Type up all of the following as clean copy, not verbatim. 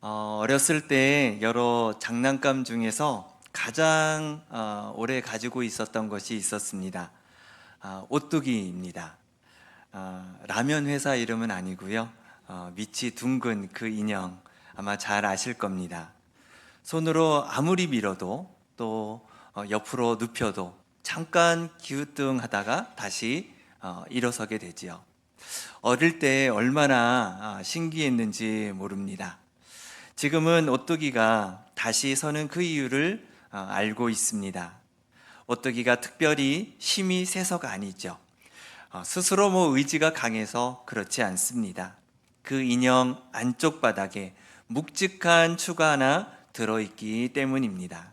어렸을 때 여러 장난감 중에서 가장 오래 가지고 있었던 것이 있었습니다. 오뚜기입니다. 라면 회사 이름은 아니고요. 밑이 둥근 그 인형 아마 잘 아실 겁니다. 손으로 아무리 밀어도 또 옆으로 눕혀도 잠깐 기우뚱하다가 다시 일어서게 되지요. 어릴 때 얼마나 신기했는지 모릅니다. 지금은 오뚜기가 다시 서는 그 이유를 알고 있습니다. 오뚜기가 특별히 힘이 세서가 아니죠. 스스로 의지가 강해서 그렇지 않습니다. 그 인형 안쪽 바닥에 묵직한 추가 하나 들어있기 때문입니다.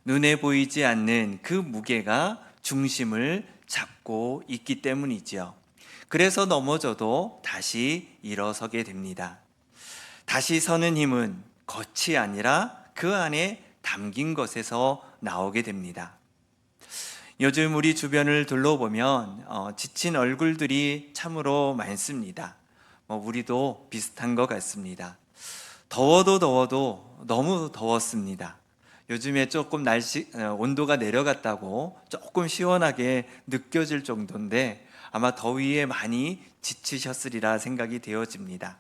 눈에 보이지 않는 그 무게가 중심을 잡고 있기 때문이지요. 그래서 넘어져도 다시 일어서게 됩니다. 다시 서는 힘은 겉이 아니라 그 안에 담긴 것에서 나오게 됩니다. 요즘 우리 주변을 둘러보면 지친 얼굴들이 참으로 많습니다. 우리도 비슷한 것 같습니다. 더워도 너무 더웠습니다. 요즘에 조금 온도가 내려갔다고 조금 시원하게 느껴질 정도인데 아마 더위에 많이 지치셨으리라 생각이 되어집니다.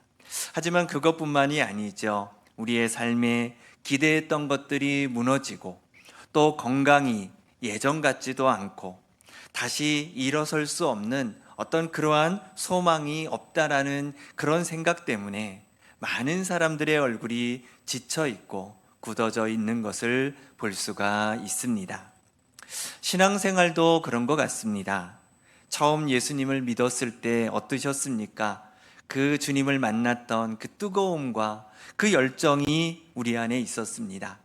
하지만 그것뿐만이 아니죠. 우리의 삶에 기대했던 것들이 무너지고 또 건강이 예전 같지도 않고 다시 일어설 수 없는 어떤 그러한 소망이 없다라는 그런 생각 때문에 많은 사람들의 얼굴이 지쳐 있고 굳어져 있는 것을 볼 수가 있습니다. 신앙생활도 그런 것 같습니다. 처음 예수님을 믿었을 때 어떠셨습니까? 그 주님을 만났던 그 뜨거움과 그 열정이 우리 안에 있었습니다.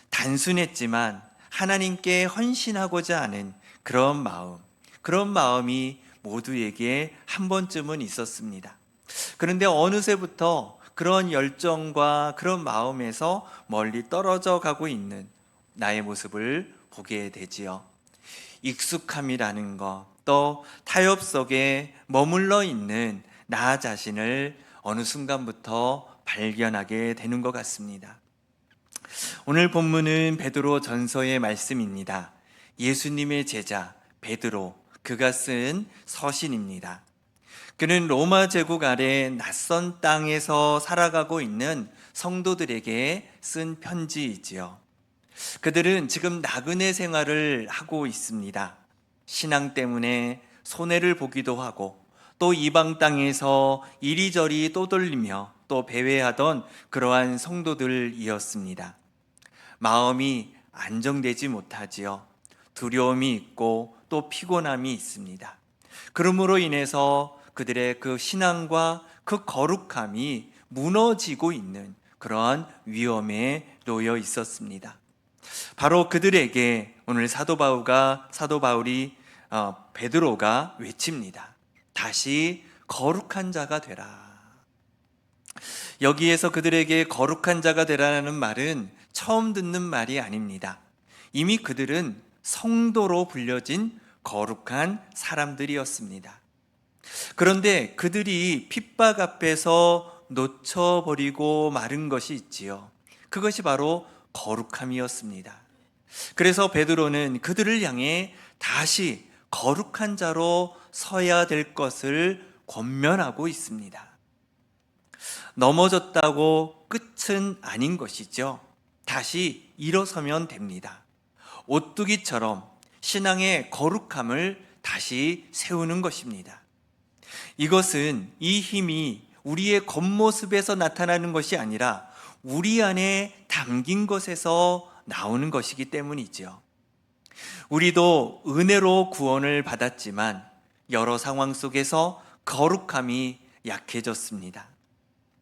단순했지만 하나님께 헌신하고자 하는 그런 마음이 모두에게 한 번쯤은 있었습니다. 그런데 어느새부터 그런 열정과 그런 마음에서 멀리 떨어져 가고 있는 나의 모습을 보게 되지요. 익숙함이라는 것, 또 타협 속에 머물러 있는 나 자신을 어느 순간부터 발견하게 되는 것 같습니다. 오늘 본문은 베드로 전서의 말씀입니다. 예수님의 제자 베드로, 그가 쓴 서신입니다. 그는 로마 제국 아래 낯선 땅에서 살아가고 있는 성도들에게 쓴 편지이지요. 그들은 지금 나그네 생활을 하고 있습니다. 신앙 때문에 손해를 보기도 하고 또 이방 땅에서 이리저리 떠돌리며 또 배회하던 그러한 성도들이었습니다. 마음이 안정되지 못하지요. 두려움이 있고 또 피곤함이 있습니다. 그러므로 인해서 그들의 그 신앙과 그 거룩함이 무너지고 있는 그러한 위험에 놓여 있었습니다. 바로 그들에게 오늘 사도 바울이 베드로가 외칩니다. 다시 거룩한 자가 되라. 여기에서 그들에게 거룩한 자가 되라는 말은 처음 듣는 말이 아닙니다. 이미 그들은 성도로 불려진 거룩한 사람들이었습니다. 그런데 그들이 핍박 앞에서 놓쳐버리고 마른 것이 있지요. 그것이 바로 거룩함이었습니다. 그래서 베드로는 그들을 향해 다시 거룩한 자로 서야 될 것을 권면하고 있습니다. 넘어졌다고 끝은 아닌 것이죠. 다시 일어서면 됩니다. 오뚜기처럼 신앙의 거룩함을 다시 세우는 것입니다. 이것은 이 힘이 우리의 겉모습에서 나타나는 것이 아니라 우리 안에 담긴 것에서 나오는 것이기 때문이죠. 우리도 은혜로 구원을 받았지만 여러 상황 속에서 거룩함이 약해졌습니다.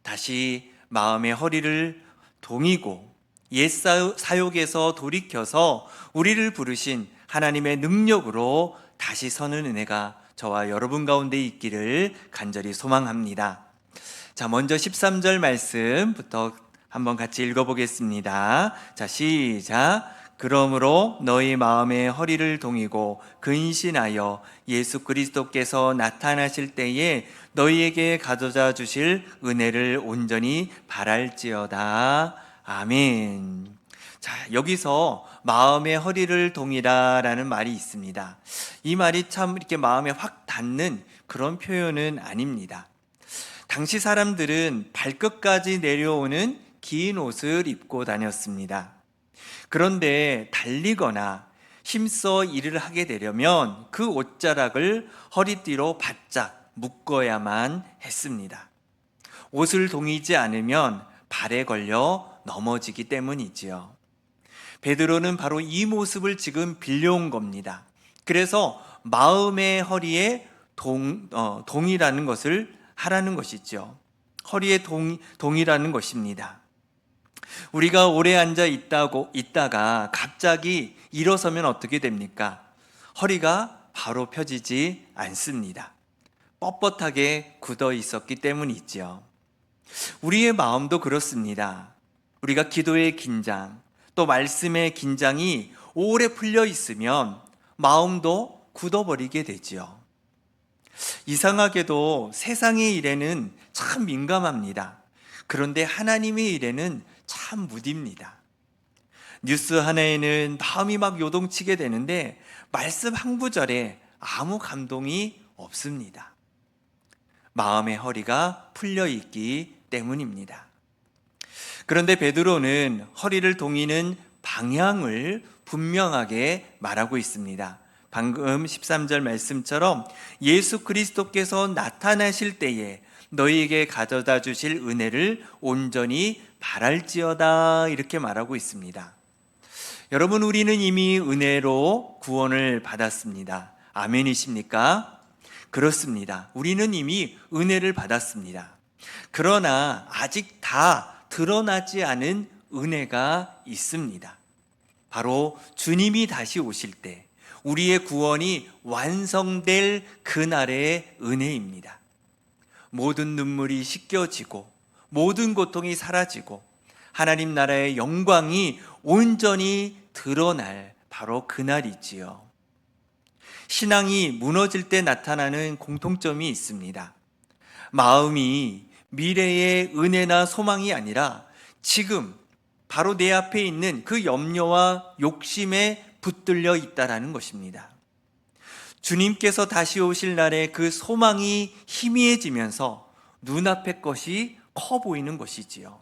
다시 마음의 허리를 동이고 옛 사욕에서 돌이켜서 우리를 부르신 하나님의 능력으로 다시 서는 은혜가 저와 여러분 가운데 있기를 간절히 소망합니다. 자, 먼저 13절 말씀부터 한번 같이 읽어보겠습니다. 자, 시작. 그러므로 너희 마음의 허리를 동이고 근신하여 예수 그리스도께서 나타나실 때에 너희에게 가져다 주실 은혜를 온전히 바랄지어다. 아멘. 자, 여기서 마음의 허리를 동이라라는 말이 있습니다. 이 말이 참 이렇게 마음에 확 닿는 그런 표현은 아닙니다. 당시 사람들은 발끝까지 내려오는 긴 옷을 입고 다녔습니다. 그런데 달리거나 힘써 일을 하게 되려면 그 옷자락을 허리띠로 바짝 묶어야만 했습니다. 옷을 동이지 않으면 발에 걸려 넘어지기 때문이지요. 베드로는 바로 이 모습을 지금 빌려온 겁니다. 그래서 마음의 허리에 동이라는 것을 하라는 것이죠. 허리에 동이라는 것입니다. 우리가 오래 앉아 있다가 갑자기 일어서면 어떻게 됩니까? 허리가 바로 펴지지 않습니다. 뻣뻣하게 굳어 있었기 때문이죠. 우리의 마음도 그렇습니다. 우리가 기도의 긴장, 또 말씀의 긴장이 오래 풀려 있으면 마음도 굳어버리게 되지요. 이상하게도 세상의 일에는 참 민감합니다. 그런데 하나님의 일에는 참 무딥니다. 뉴스 하나에는 마음이 막 요동치게 되는데 말씀 한 구절에 아무 감동이 없습니다. 마음의 허리가 풀려 있기 때문입니다. 그런데 베드로는 허리를 동이는 방향을 분명하게 말하고 있습니다. 방금 13절 말씀처럼 예수 그리스도께서 나타나실 때에 너희에게 가져다 주실 은혜를 온전히 바랄지어다, 이렇게 말하고 있습니다. 여러분, 우리는 이미 은혜로 구원을 받았습니다. 아멘이십니까? 그렇습니다. 우리는 이미 은혜를 받았습니다. 그러나 아직 다 드러나지 않은 은혜가 있습니다. 바로 주님이 다시 오실 때 우리의 구원이 완성될 그날의 은혜입니다. 모든 눈물이 씻겨지고 모든 고통이 사라지고 하나님 나라의 영광이 온전히 드러날 바로 그날이지요. 신앙이 무너질 때 나타나는 공통점이 있습니다. 마음이 미래의 은혜나 소망이 아니라 지금 바로 내 앞에 있는 그 염려와 욕심에 붙들려 있다라는 것입니다. 주님께서 다시 오실 날에 그 소망이 희미해지면서 눈앞의 것이 커 보이는 것이지요.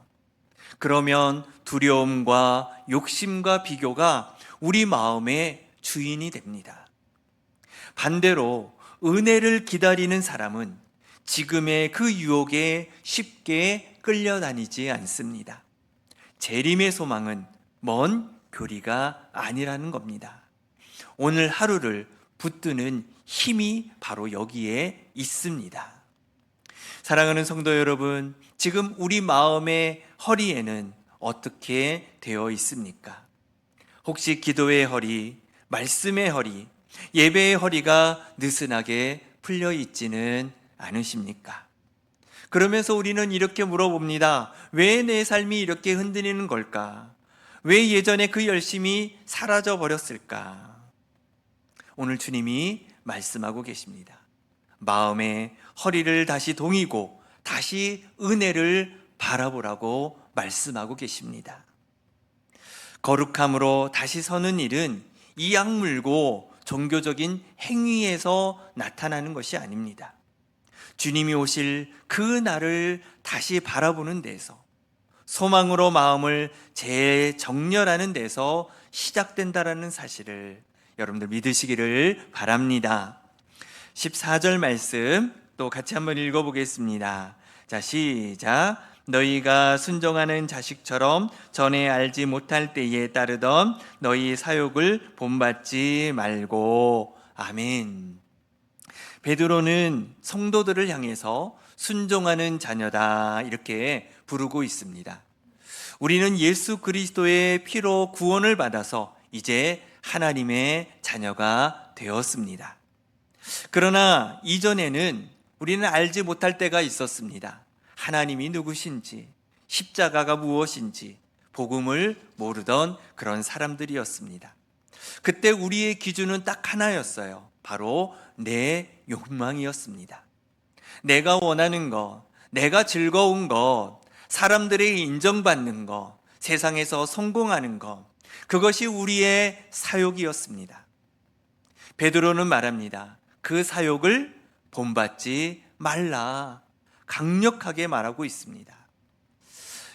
그러면 두려움과 욕심과 비교가 우리 마음의 주인이 됩니다. 반대로 은혜를 기다리는 사람은 지금의 그 유혹에 쉽게 끌려다니지 않습니다. 재림의 소망은 먼 교리가 아니라는 겁니다. 오늘 하루를 붙드는 힘이 바로 여기에 있습니다. 사랑하는 성도 여러분, 지금 우리 마음의 허리에는 어떻게 되어 있습니까? 혹시 기도의 허리, 말씀의 허리, 예배의 허리가 느슨하게 풀려 있지는 않으십니까? 그러면서 우리는 이렇게 물어봅니다. 왜 내 삶이 이렇게 흔들리는 걸까? 왜 예전에 그 열심이 사라져 버렸을까? 오늘 주님이 말씀하고 계십니다. 마음의 허리를 다시 동이고 다시 은혜를 바라보라고 말씀하고 계십니다. 거룩함으로 다시 서는 일은 이악 물고 종교적인 행위에서 나타나는 것이 아닙니다. 주님이 오실 그 날을 다시 바라보는 데서, 소망으로 마음을 재정렬하는 데서 시작된다라는 사실을 여러분들 믿으시기를 바랍니다. 14절 말씀 또 같이 한번 읽어보겠습니다. 자, 시작. 너희가 순종하는 자식처럼 전에 알지 못할 때에 따르던 너희 사욕을 본받지 말고. 아멘. 베드로는 성도들을 향해서 순종하는 자녀다, 이렇게 부르고 있습니다. 우리는 예수 그리스도의 피로 구원을 받아서 이제 하나님의 자녀가 되었습니다. 그러나 이전에는 우리는 알지 못할 때가 있었습니다. 하나님이 누구신지, 십자가가 무엇인지, 복음을 모르던 그런 사람들이었습니다. 그때 우리의 기준은 딱 하나였어요. 바로 내 욕망이었습니다. 내가 원하는 것, 내가 즐거운 것, 사람들의 인정받는 것, 세상에서 성공하는 것, 그것이 우리의 사욕이었습니다. 베드로는 말합니다. 그 사욕을 본받지 말라. 강력하게 말하고 있습니다.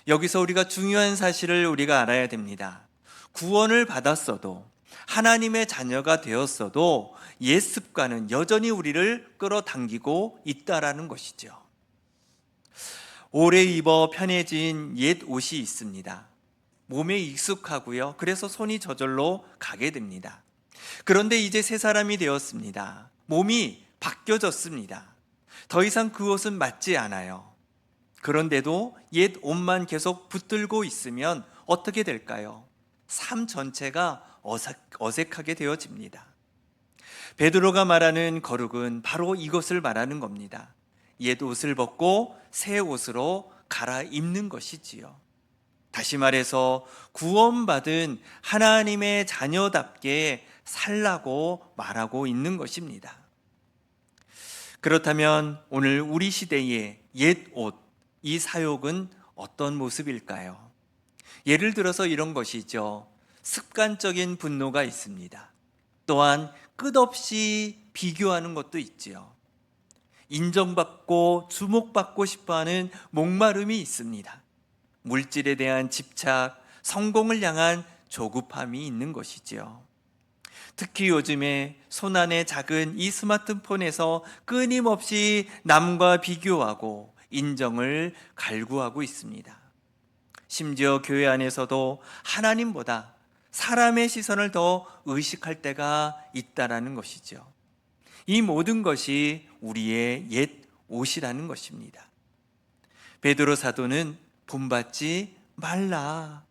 여기서 우리가 중요한 사실을 우리가 알아야 됩니다. 구원을 받았어도, 하나님의 자녀가 되었어도 옛 습관은 여전히 우리를 끌어당기고 있다라는 것이죠. 오래 입어 편해진 옛 옷이 있습니다. 몸에 익숙하고요. 그래서 손이 저절로 가게 됩니다. 그런데 이제 새 사람이 되었습니다. 몸이 바뀌어졌습니다. 더 이상 그 옷은 맞지 않아요. 그런데도 옛 옷만 계속 붙들고 있으면 어떻게 될까요? 삶 전체가 어색하게 되어집니다. 베드로가 말하는 거룩은 바로 이것을 말하는 겁니다. 옛 옷을 벗고 새 옷으로 갈아입는 것이지요. 다시 말해서 구원받은 하나님의 자녀답게 살라고 말하고 있는 것입니다. 그렇다면 오늘 우리 시대의 옛 옷, 이 사욕은 어떤 모습일까요? 예를 들어서 이런 것이죠. 습관적인 분노가 있습니다. 또한 끝없이 비교하는 것도 있지요. 인정받고 주목받고 싶어하는 목마름이 있습니다. 물질에 대한 집착, 성공을 향한 조급함이 있는 것이지요. 특히 요즘에 손안에 작은 이 스마트폰에서 끊임없이 남과 비교하고 인정을 갈구하고 있습니다. 심지어 교회 안에서도 하나님보다 사람의 시선을 더 의식할 때가 있다라는 것이죠. 이 모든 것이 우리의 옛 옷이라는 것입니다. 베드로 사도는 본받지 말라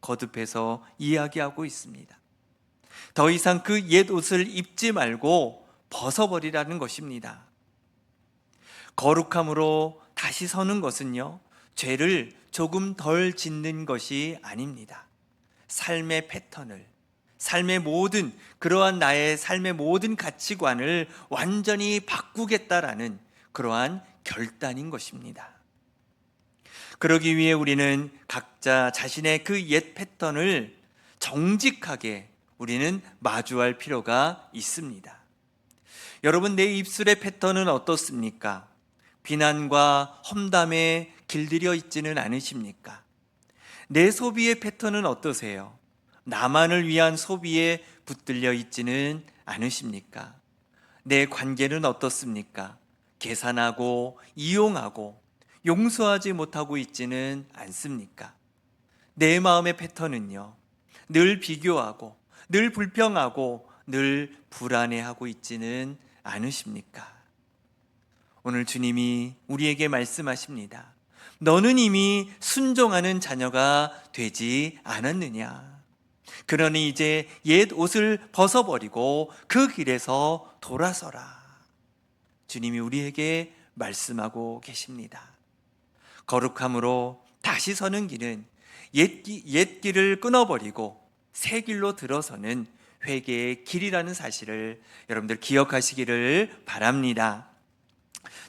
거듭해서 이야기하고 있습니다. 더 이상 그 옛 옷을 입지 말고 벗어버리라는 것입니다. 거룩함으로 다시 서는 것은요, 죄를 조금 덜 짓는 것이 아닙니다. 삶의 패턴을, 삶의 모든, 그러한 나의 삶의 모든 가치관을 완전히 바꾸겠다라는 그러한 결단인 것입니다. 그러기 위해 우리는 각자 자신의 그 옛 패턴을 정직하게 우리는 마주할 필요가 있습니다. 여러분, 내 입술의 패턴은 어떻습니까? 비난과 험담에 길들여 있지는 않으십니까? 내 소비의 패턴은 어떠세요? 나만을 위한 소비에 붙들려 있지는 않으십니까? 내 관계는 어떻습니까? 계산하고 이용하고 용서하지 못하고 있지는 않습니까? 내 마음의 패턴은요, 늘 비교하고 늘 불평하고 늘 불안해하고 있지는 않으십니까? 오늘 주님이 우리에게 말씀하십니다. 너는 이미 순종하는 자녀가 되지 않았느냐? 그러니 이제 옛 옷을 벗어버리고 그 길에서 돌아서라. 주님이 우리에게 말씀하고 계십니다. 거룩함으로 다시 서는 길은 옛 길을 끊어버리고 새 길로 들어서는 회개의 길이라는 사실을 여러분들 기억하시기를 바랍니다.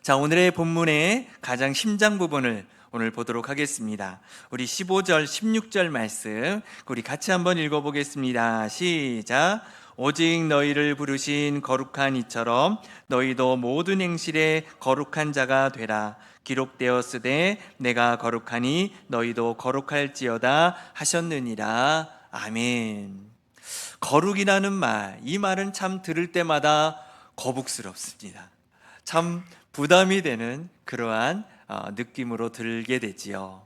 자, 오늘의 본문의 가장 심장 부분을 오늘 보도록 하겠습니다. 우리 15절, 16절 말씀 우리 같이 한번 읽어보겠습니다. 시작. 오직 너희를 부르신 거룩한 이처럼 너희도 모든 행실에 거룩한 자가 되라. 기록되었으되 내가 거룩하니 너희도 거룩할지어다 하셨느니라. 아멘. 거룩이라는 말, 이 말은 참 들을 때마다 거북스럽습니다. 참 부담이 되는 그러한 느낌으로 들게 되지요.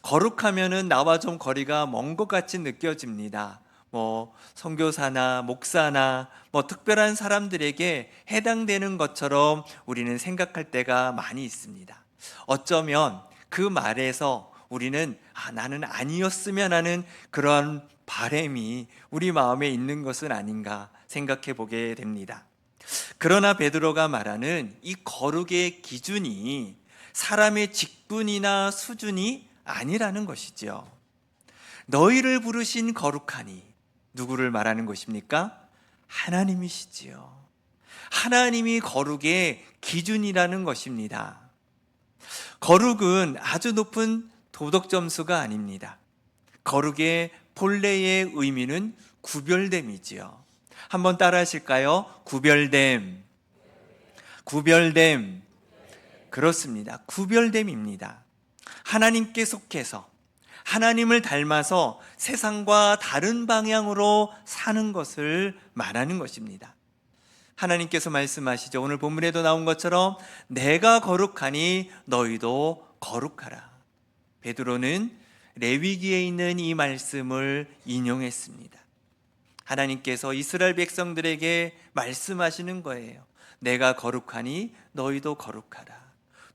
거룩하면은 나와 좀 거리가 먼 것 같이 느껴집니다. 선교사나 목사나 특별한 사람들에게 해당되는 것처럼 우리는 생각할 때가 많이 있습니다. 어쩌면 그 말에서 우리는 나는 아니었으면 하는 그런 바람이 우리 마음에 있는 것은 아닌가 생각해 보게 됩니다. 그러나 베드로가 말하는 이 거룩의 기준이 사람의 직분이나 수준이 아니라는 것이죠. 너희를 부르신 거룩하니 누구를 말하는 것입니까? 하나님이시지요. 하나님이 거룩의 기준이라는 것입니다. 거룩은 아주 높은 도덕 점수가 아닙니다. 거룩의 본래의 의미는 구별됨이지요. 한번 따라 하실까요? 구별됨. 구별됨. 그렇습니다. 구별됨입니다. 하나님께 속해서 하나님을 닮아서 세상과 다른 방향으로 사는 것을 말하는 것입니다. 하나님께서 말씀하시죠. 오늘 본문에도 나온 것처럼 내가 거룩하니 너희도 거룩하라. 베드로는 레위기에 있는 이 말씀을 인용했습니다. 하나님께서 이스라엘 백성들에게 말씀하시는 거예요. 내가 거룩하니 너희도 거룩하라.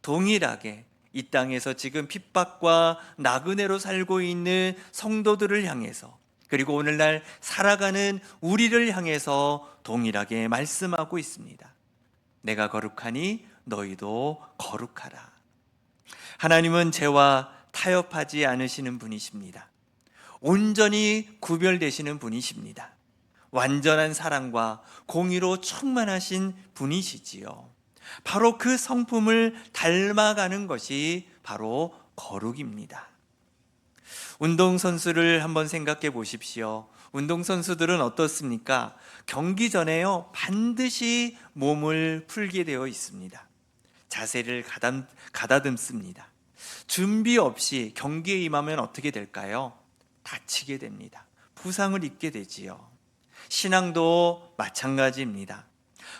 동일하게 이 땅에서 지금 핍박과 나그네로 살고 있는 성도들을 향해서, 그리고 오늘날 살아가는 우리를 향해서 동일하게 말씀하고 있습니다. 내가 거룩하니 너희도 거룩하라. 하나님은 죄와 타협하지 않으시는 분이십니다. 온전히 구별되시는 분이십니다. 완전한 사랑과 공의로 충만하신 분이시지요. 바로 그 성품을 닮아가는 것이 바로 거룩입니다. 운동선수를 한번 생각해 보십시오. 운동선수들은 어떻습니까? 경기 전에요, 반드시 몸을 풀게 되어 있습니다. 자세를 가다듬습니다. 준비 없이 경기에 임하면 어떻게 될까요? 다치게 됩니다. 부상을 입게 되지요. 신앙도 마찬가지입니다.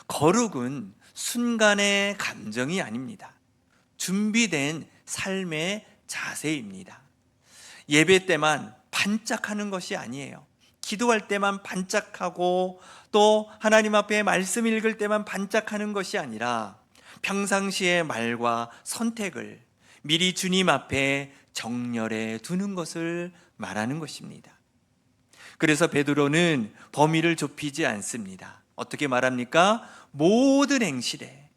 거룩은 순간의 감정이 아닙니다. 준비된 삶의 자세입니다. 예배 때만 반짝하는 것이 아니에요. 기도할 때만 반짝하고 또 하나님 앞에 말씀 읽을 때만 반짝하는 것이 아니라 평상시의 말과 선택을 미리 주님 앞에 정렬해 두는 것을 말하는 것입니다. 그래서 베드로는 범위를 좁히지 않습니다. 어떻게 말합니까? 모든 행실에,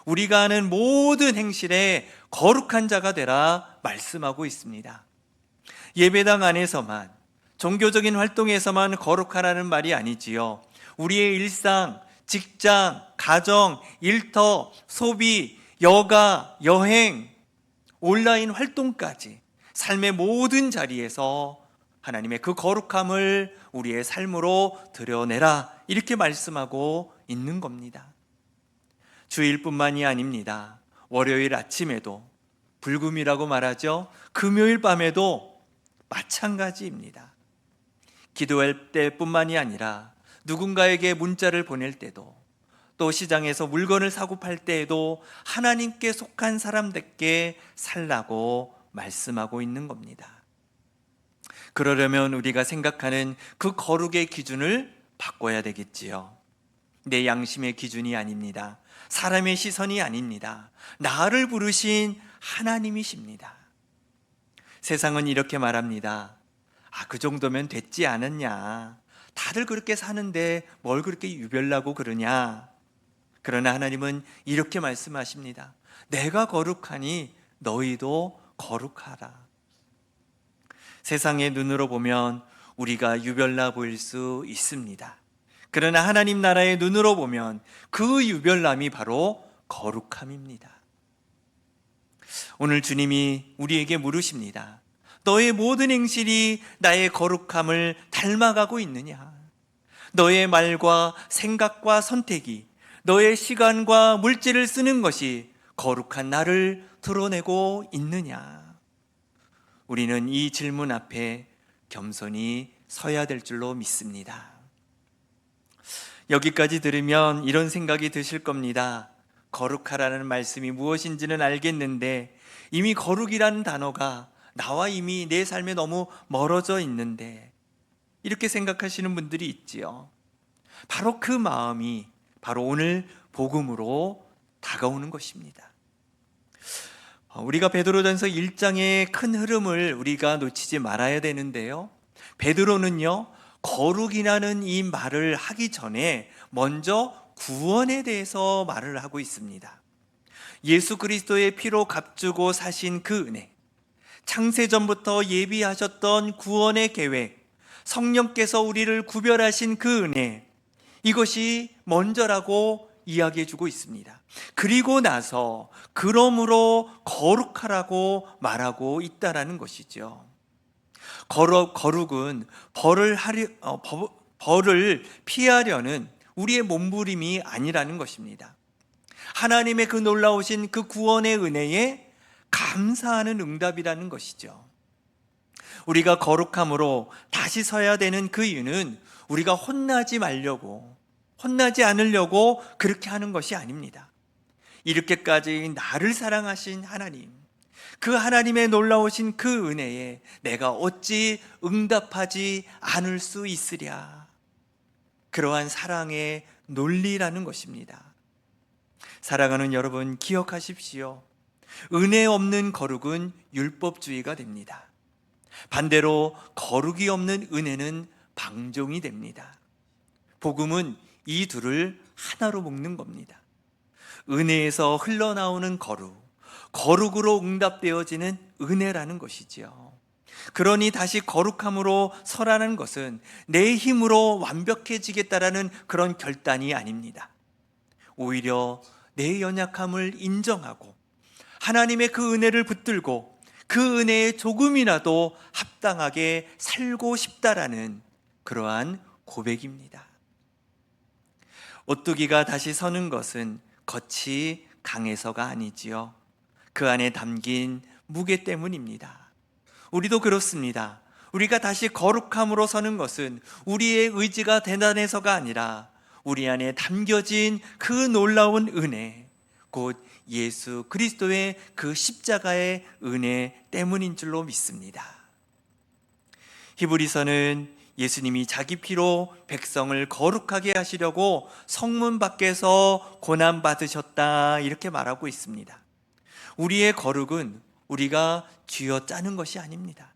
우리가 하는 모든 행실에 거룩한 자가 되라 말씀하고 있습니다. 예배당 안에서만, 종교적인 활동에서만 거룩하라는 말이 아니지요. 우리의 일상, 직장, 가정, 일터, 소비, 여가, 여행, 온라인 활동까지 삶의 모든 자리에서 하나님의 그 거룩함을 우리의 삶으로 드러내라, 이렇게 말씀하고 있는 겁니다. 주일뿐만이 아닙니다. 월요일 아침에도 불금이라고 말하죠. 금요일 밤에도 마찬가지입니다. 기도할 때뿐만이 아니라 누군가에게 문자를 보낼 때도, 또 시장에서 물건을 사고 팔 때에도 하나님께 속한 사람답게 살라고 말씀하고 있는 겁니다. 그러려면 우리가 생각하는 그 거룩의 기준을 바꿔야 되겠지요. 내 양심의 기준이 아닙니다. 사람의 시선이 아닙니다. 나를 부르신 하나님이십니다. 세상은 이렇게 말합니다. 그 정도면 됐지 않았냐? 다들 그렇게 사는데 뭘 그렇게 유별나고 그러냐? 그러나 하나님은 이렇게 말씀하십니다. 내가 거룩하니 너희도 거룩하라. 세상의 눈으로 보면 우리가 유별나 보일 수 있습니다. 그러나 하나님 나라의 눈으로 보면 그 유별남이 바로 거룩함입니다. 오늘 주님이 우리에게 물으십니다. 너의 모든 행실이 나의 거룩함을 닮아가고 있느냐? 너의 말과 생각과 선택이, 너의 시간과 물질을 쓰는 것이 거룩한 나를 드러내고 있느냐? 우리는 이 질문 앞에 겸손히 서야 될 줄로 믿습니다. 여기까지 들으면 이런 생각이 드실 겁니다. 거룩하라는 말씀이 무엇인지는 알겠는데 이미 거룩이라는 단어가 나와 이미 내 삶에 너무 멀어져 있는데, 이렇게 생각하시는 분들이 있지요. 바로 그 마음이 바로 오늘 복음으로 다가오는 것입니다. 우리가 베드로전서 1장의 큰 흐름을 우리가 놓치지 말아야 되는데요. 베드로는요, 거룩이라는 이 말을 하기 전에 먼저 구원에 대해서 말을 하고 있습니다. 예수 그리스도의 피로 값주고 사신 그 은혜, 창세전부터 예비하셨던 구원의 계획, 성령께서 우리를 구별하신 그 은혜, 이것이 먼저라고 이야기해 주고 있습니다. 그리고 나서 그러므로 거룩하라고 말하고 있다라는 것이죠. 거룩은 벌을 피하려는 우리의 몸부림이 아니라는 것입니다. 하나님의 그 놀라우신 그 구원의 은혜에 감사하는 응답이라는 것이죠. 우리가 거룩함으로 다시 서야 되는 그 이유는 우리가 혼나지 않으려고 그렇게 하는 것이 아닙니다. 이렇게까지 나를 사랑하신 하나님, 그 하나님의 놀라우신 그 은혜에 내가 어찌 응답하지 않을 수 있으랴. 그러한 사랑의 논리라는 것입니다. 사랑하는 여러분, 기억하십시오. 은혜 없는 거룩은 율법주의가 됩니다. 반대로 거룩이 없는 은혜는 방종이 됩니다. 복음은 이 둘을 하나로 묶는 겁니다. 은혜에서 흘러나오는 거룩으로 응답되어지는 은혜라는 것이지요. 그러니 다시 거룩함으로 서라는 것은 내 힘으로 완벽해지겠다라는 그런 결단이 아닙니다. 오히려 내 연약함을 인정하고 하나님의 그 은혜를 붙들고 그 은혜에 조금이라도 합당하게 살고 싶다라는 그러한 고백입니다. 오뚜기가 다시 서는 것은 겉이 강해서가 아니지요. 그 안에 담긴 무게 때문입니다. 우리도 그렇습니다. 우리가 다시 거룩함으로 서는 것은 우리의 의지가 대단해서가 아니라 우리 안에 담겨진 그 놀라운 은혜, 곧 예수 그리스도의 그 십자가의 은혜 때문인 줄로 믿습니다. 히브리서는 예수님이 자기 피로 백성을 거룩하게 하시려고 성문 밖에서 고난받으셨다, 이렇게 말하고 있습니다. 우리의 거룩은 우리가 쥐어짜는 것이 아닙니다.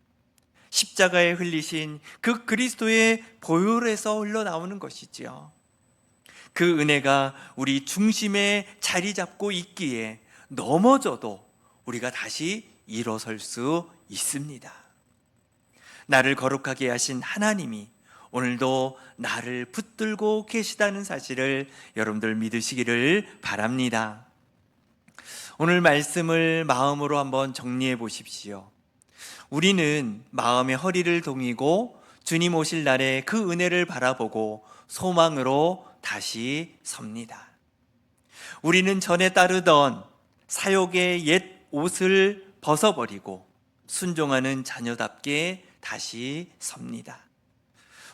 십자가에 흘리신 그 그리스도의 보혈에서 흘러나오는 것이지요. 그 은혜가 우리 중심에 자리 잡고 있기에 넘어져도 우리가 다시 일어설 수 있습니다. 나를 거룩하게 하신 하나님이 오늘도 나를 붙들고 계시다는 사실을 여러분들 믿으시기를 바랍니다. 오늘 말씀을 마음으로 한번 정리해 보십시오. 우리는 마음의 허리를 동이고 주님 오실 날에 그 은혜를 바라보고 소망으로 다시 섭니다. 우리는 전에 따르던 사욕의 옛 옷을 벗어버리고 순종하는 자녀답게 다시 섭니다.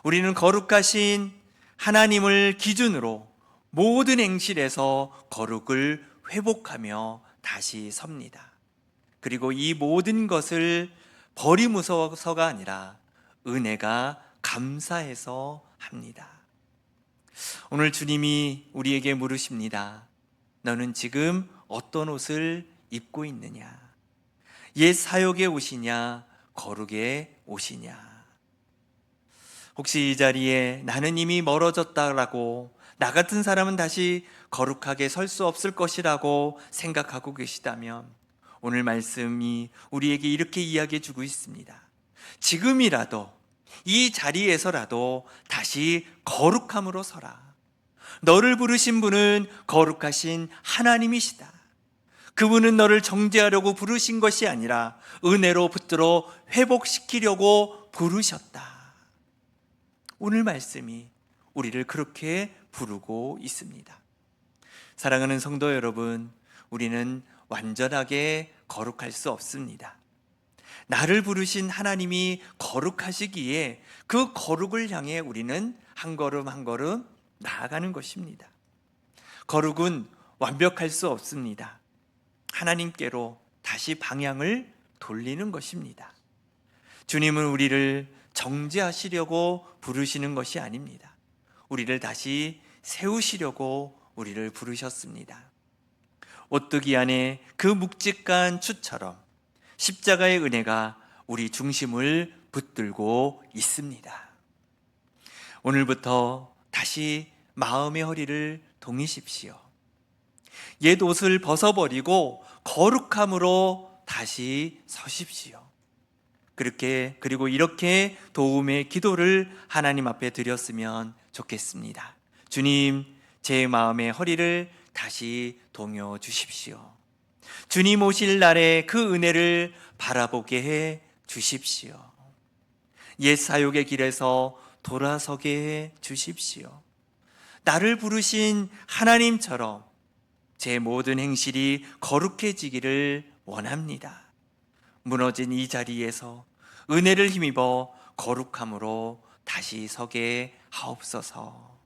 우리는 거룩하신 하나님을 기준으로 모든 행실에서 거룩을 회복하며 다시 섭니다. 그리고 이 모든 것을 버리무서워서가 아니라 은혜가 감사해서 합니다. 오늘 주님이 우리에게 물으십니다. 너는 지금 어떤 옷을 입고 있느냐? 옛 사욕의 옷이냐? 거룩의 옷이냐? 혹시 이 자리에 나는 이미 멀어졌다라고, 나 같은 사람은 다시 거룩하게 설 수 없을 것이라고 생각하고 계시다면 오늘 말씀이 우리에게 이렇게 이야기해 주고 있습니다. 지금이라도, 이 자리에서라도 다시 거룩함으로 서라. 너를 부르신 분은 거룩하신 하나님이시다. 그분은 너를 정죄하려고 부르신 것이 아니라 은혜로 붙들어 회복시키려고 부르셨다. 오늘 말씀이 우리를 그렇게 부르고 있습니다. 사랑하는 성도 여러분, 우리는 완전하게 거룩할 수 없습니다. 나를 부르신 하나님이 거룩하시기에 그 거룩을 향해 우리는 한 걸음 한 걸음 나아가는 것입니다. 거룩은 완벽할 수 없습니다. 하나님께로 다시 방향을 돌리는 것입니다. 주님은 우리를 정죄하시려고 부르시는 것이 아닙니다. 우리를 다시 세우시려고 우리를 부르셨습니다. 오뚜기 안에 그 묵직한 추처럼 십자가의 은혜가 우리 중심을 붙들고 있습니다. 오늘부터 다시 마음의 허리를 동이십시오. 옛 옷을 벗어버리고 거룩함으로 다시 서십시오. 그리고 이렇게 도움의 기도를 하나님 앞에 드렸으면 좋겠습니다. 주님, 제 마음의 허리를 다시 동여 주십시오. 주님 오실 날에 그 은혜를 바라보게 해 주십시오. 옛 사욕의 길에서 돌아서게 해 주십시오. 나를 부르신 하나님처럼 제 모든 행실이 거룩해지기를 원합니다. 무너진 이 자리에서 은혜를 힘입어 거룩함으로 다시 서게 하옵소서.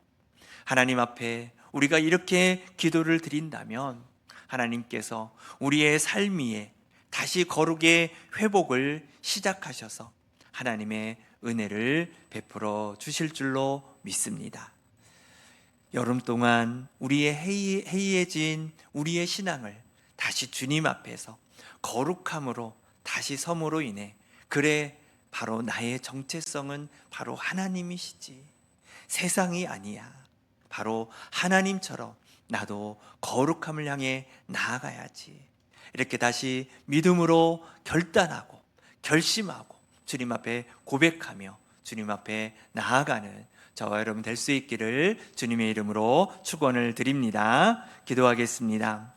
하나님 앞에 우리가 이렇게 기도를 드린다면 하나님께서 우리의 삶 위에 다시 거룩의 회복을 시작하셔서 하나님의 은혜를 베풀어 주실 줄로 믿습니다. 여름 동안 우리의 해이해진 우리의 신앙을 다시 주님 앞에서 거룩함으로 다시 섬으로 인해, 그래, 바로 나의 정체성은 바로 하나님이시지 세상이 아니야, 바로 하나님처럼 나도 거룩함을 향해 나아가야지, 이렇게 다시 믿음으로 결단하고 결심하고 주님 앞에 고백하며 주님 앞에 나아가는 저와 여러분 될 수 있기를 주님의 이름으로 축원을 드립니다. 기도하겠습니다.